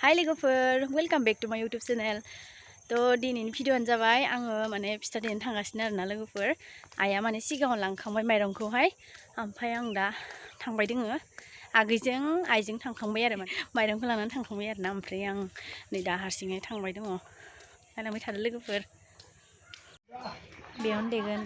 हाय लोगोफोर welcome back to my YouTube channel. तो दिनैनि भिडिअ'आनो जाबाय आङो माने फिथा देनो थांगासिनो आरोना लोगोफोर। आइया माने सिगाङाव लांखांबाय माइरंखौहाय, ओमफ्राय आं दा थांबाय दोङो। आगैजों आइजों थांखांबाय आरो माइरंखौ लानानै थांखांबाय आरोना, ओमफ्राय आं नै दा हारसिङै थांबाय दङ। नायलांबाय थादो लोगोफोर, बेयावनो देगोन।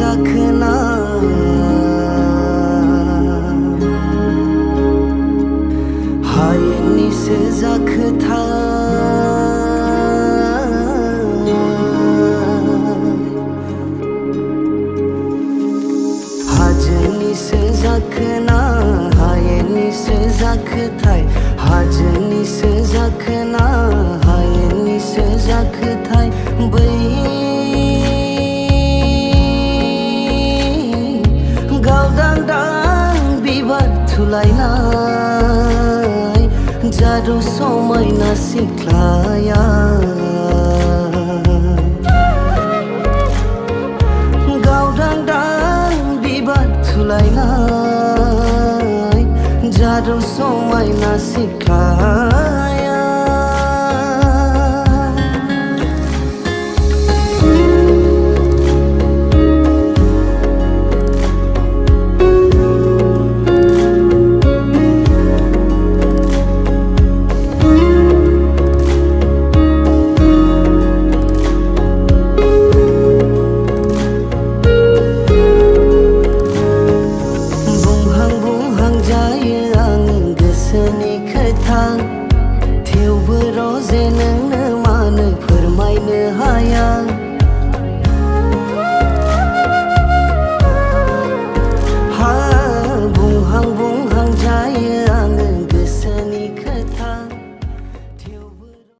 जाखोना हायेननिसो जाखोथा हाजोनिसो जाखोना हायेननिसो जाखोथाय हाजोनिसो जाखोना हायेननिसो जाखोथाय बै थुलायनाय जादु समायना सिख्लाया गावदांदां बिबार थुलायनाय जादु समायना सिख्लाया थेवबो रजे नोंनो मानो फोरमायनो हाया।